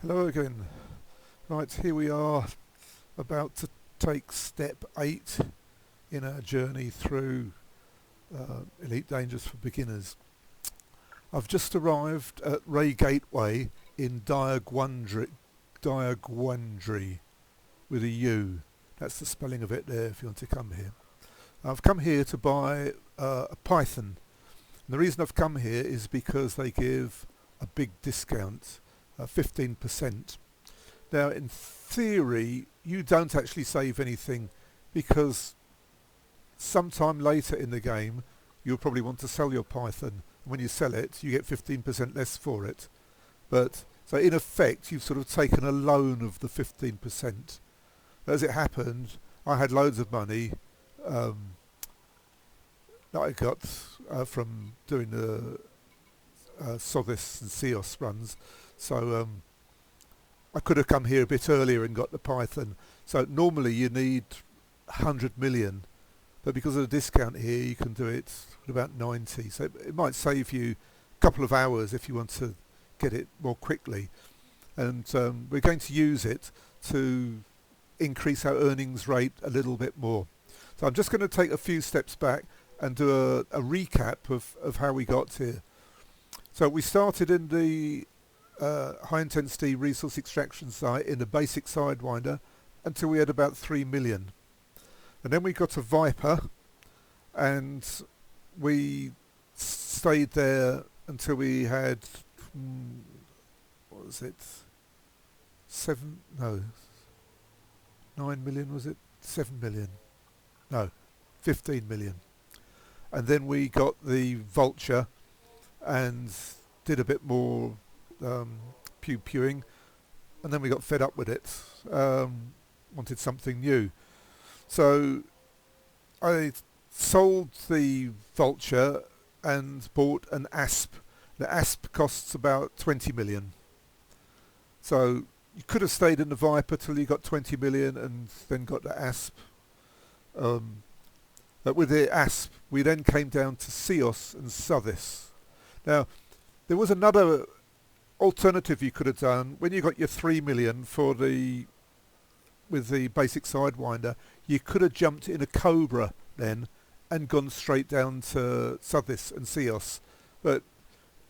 Hello again. Right, here we are about to take step 8 in our journey through Elite Dangerous for Beginners. I've just arrived at Ray Gateway in Diagwandry with a U. That's the spelling of it there if you want to come here. I've come here to buy a Python. And the reason I've come here is because they give a big discount, 15%. Now, in theory, you don't actually save anything because sometime later in the game, you'll probably want to sell your Python. When you sell it, you get 15% less for it. But so in effect, you've sort of taken a loan of the 15%. As it happened, I had loads of money that I got from doing the Sothis and Seos runs. So I could have come here a bit earlier and got the Python. So normally you need 100 million, but because of the discount here, you can do it at about 90. So it might save you a couple of hours if you want to get it more quickly. And we're going to use it to increase our earnings rate a little bit more. So I'm just going to take a few steps back and do a recap of how we got here. So we started in the high intensity resource extraction site in the basic Sidewinder until we had about 3 million. And then we got a Viper and we stayed there until we had, what was it, 9 million was it? 7 million. No, 15 million. And then we got the Vulture and did a bit more pew-pewing, and then we got fed up with it, wanted something new. So I sold the Vulture and bought an Asp. The Asp costs about 20 million. So you could have stayed in the Viper till you got 20 million and then got the Asp. But with the Asp, we then came down to Seos and Sothis. Now, there was another alternative you could have done. When you got your 3 million with the basic Sidewinder, you could have jumped in a Cobra then and gone straight down to Sothis and Seos. But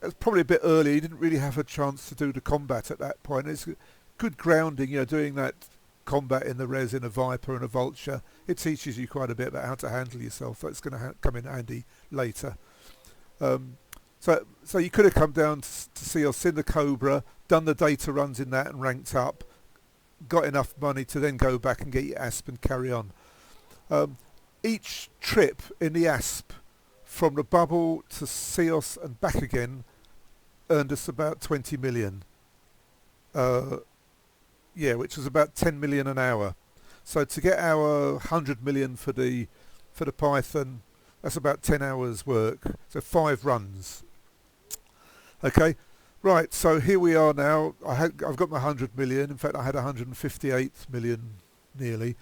it's probably a bit early. You didn't really have a chance to do the combat at that point. It's good grounding, doing that combat in the res in a Viper and a Vulture. It teaches you quite a bit about how to handle yourself. That's going to come in handy later. So you could have come down to Seos in the Cobra, done the data runs in that and ranked up, got enough money to then go back and get your Asp and carry on. Each trip in the Asp from the bubble to Seos and back again earned us about 20 million. Which was about 10 million an hour. So to get our 100 million for the Python, that's about 10 hours work. So 5 runs. Okay, right. So here we are now. I've got my 100 million. In fact, I had 158 million nearly,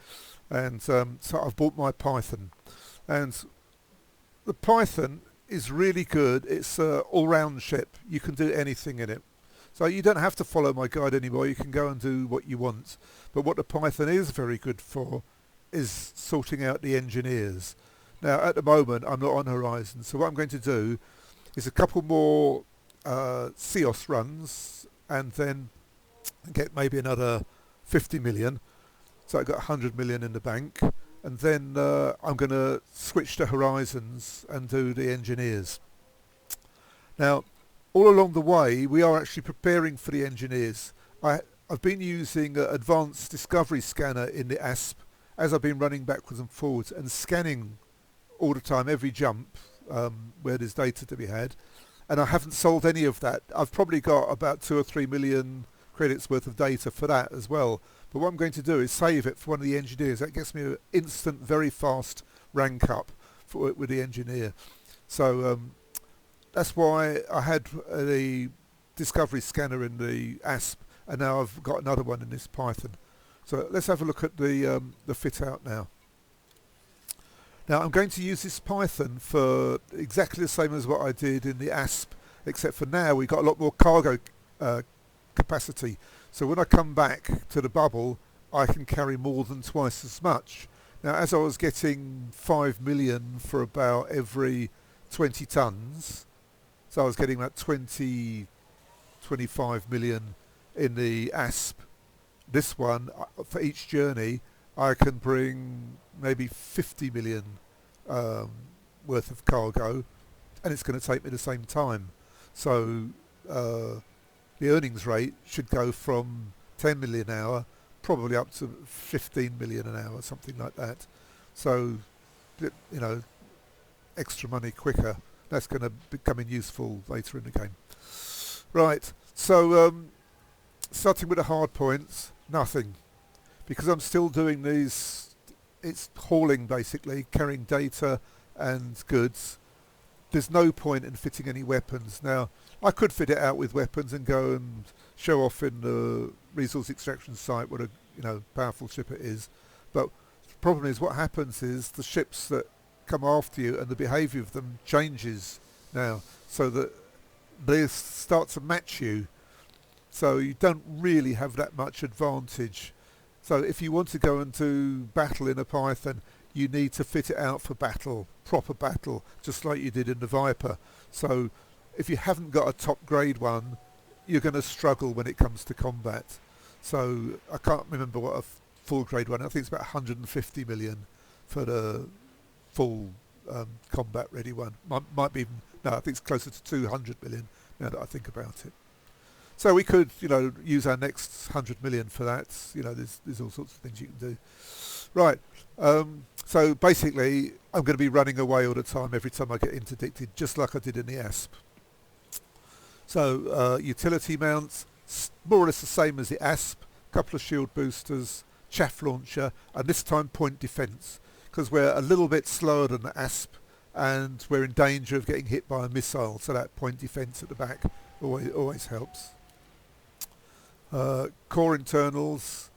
and so I've bought my Python, and the Python is really good. It's an all-round ship. You can do anything in it. So you don't have to follow my guide anymore. You can go and do what you want. But what the Python is very good for is sorting out the engineers. Now, at the moment, I'm not on Horizon. So what I'm going to do is a couple more Seos runs and then get maybe another 50 million. So I've got 100 million in the bank. And then I'm going to switch to Horizons and do the engineers. Now, all along the way, we are actually preparing for the engineers. I've been using an advanced discovery scanner in the Asp as I've been running backwards and forwards and scanning all the time, every jump where there's data to be had. And I haven't sold any of that. I've probably got about 2 or 3 million credits worth of data for that as well. But what I'm going to do is save it for one of the engineers. That gets me an instant, very fast rank up with the engineer. So that's why I had the discovery scanner in the Asp, and now I've got another one in this Python. So let's have a look at the fit out now. Now I'm going to use this Python for exactly the same as what I did in the Asp, except for now we've got a lot more cargo capacity. So when I come back to the bubble, I can carry more than twice as much. Now, as I was getting 5 million for about every 20 tons, so I was getting about 20, 25 million in the ASP. This one, for each journey, I can bring maybe 50 million um, worth of cargo, and it's going to take me the same time. So uh, the earnings rate should go from 10 million an hour probably up to 15 million an hour, something like that. So, you know, extra money quicker. That's going to become useful later in the game. Right, so starting with the hard points, nothing. Because I'm still doing these, it's hauling basically, carrying data and goods. There's no point in fitting any weapons. Now, I could fit it out with weapons and go and show off in the resource extraction site what a powerful ship it is. But the problem is what happens is the ships that come after you and the behaviour of them changes now, so that they start to match you. So you don't really have that much advantage. So if you want to go and do battle in a Python, you need to fit it out for battle, proper battle, just like you did in the Viper. So if you haven't got a top grade one, you're going to struggle when it comes to combat. So I can't remember what a full grade one, I think it's about 150 million for the full combat ready one. Might be even, no, I think it's closer to 200 million now that I think about it. So we could, use our next 100 million for that. There's all sorts of things you can do. Right. So basically, I'm going to be running away all the time every time I get interdicted, just like I did in the ASP. So utility mounts, more or less the same as the ASP. Couple of shield boosters, chaff launcher, and this time point defence, because we're a little bit slower than the ASP, and we're in danger of getting hit by a missile. So that point defence at the back always helps. Core internals,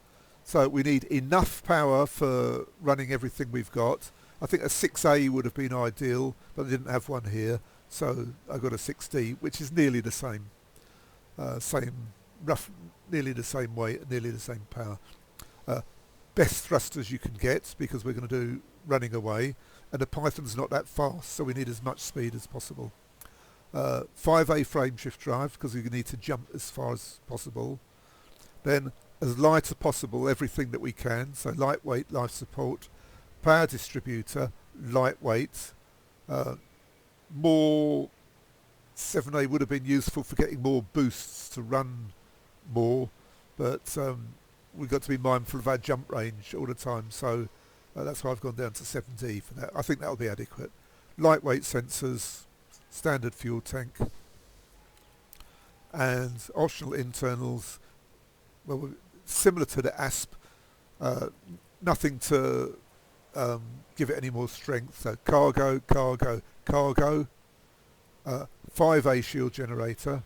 so we need enough power for running everything we've got. I think a 6A would have been ideal, but I didn't have one here, so I got a 6D, which is nearly the same, nearly the same weight, nearly the same power. Best thrusters you can get, because we're going to do running away, and the Python's not that fast, so we need as much speed as possible. 5A frame shift drive, because we need to jump as far as possible. Then as light as possible, everything that we can, so lightweight, life support, power distributor, lightweight. More 7A would have been useful for getting more boosts to run more, but we've got to be mindful of our jump range all the time, so that's why I've gone down to 7D for that. I think that'll be adequate. Lightweight sensors, standard fuel tank, and optional internals. Well, similar to the ASP, nothing to give it any more strength. So cargo, 5A shield generator.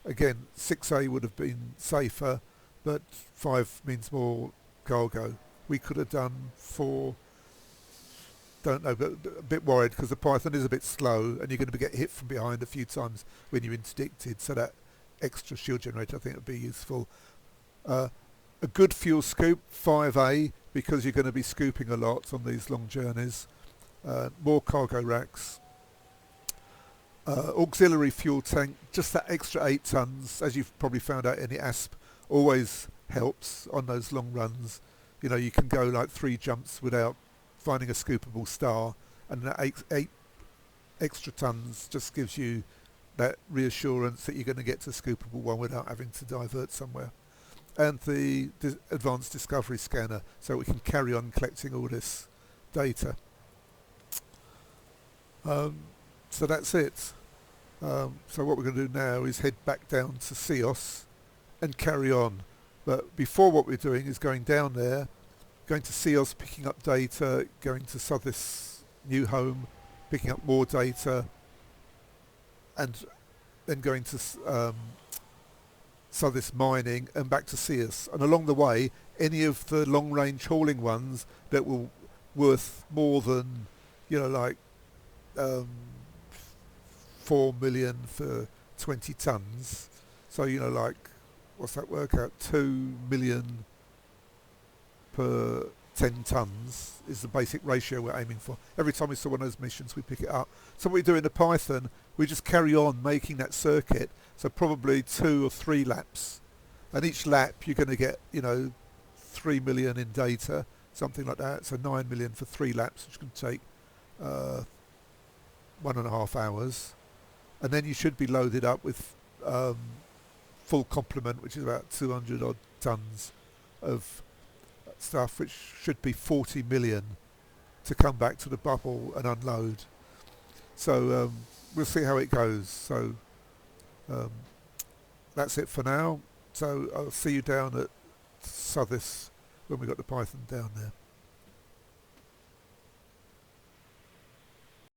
Again, 6A would have been safer, but 5 means more cargo. We could have done 4, don't know, but a bit worried because the Python is a bit slow and you're going to get hit from behind a few times when you're interdicted, so that extra shield generator I think would be useful. A good fuel scoop, 5A, because you're going to be scooping a lot on these long journeys. More cargo racks. Auxiliary fuel tank, just that extra 8 tons, as you've probably found out in the ASP, always helps on those long runs. You can go like 3 jumps without finding a scoopable star, and that 8 extra tons just gives you that reassurance that you're going to get to a scoopable one without having to divert somewhere. And the advanced discovery scanner, so we can carry on collecting all this data. So that's it. So what we're going to do now is head back down to Ceos and carry on. But before, what we're doing is going down there, going to Ceos, picking up data, going to Southis new home, picking up more data, and then going to Southis mining and back to Ceos. And along the way, any of the long-range hauling ones that were worth more than, like 4 million for 20 tons. So, like what's that work out? 2 million per 10 tons is the basic ratio we're aiming for. Every time we saw one of those missions, we pick it up. So what we do in the Python, we just carry on making that circuit. So probably 2 or 3 laps, and each lap you're going to get, 3 million in data, something like that. So 9 million for 3 laps, which can take 1.5 hours, and then you should be loaded up with full complement, which is about 200 odd tons of stuff, which should be 40 million to come back to the bubble and unload. So we'll see how it goes. So that's it for now. So I'll see you down at Southis when we got the Python down there.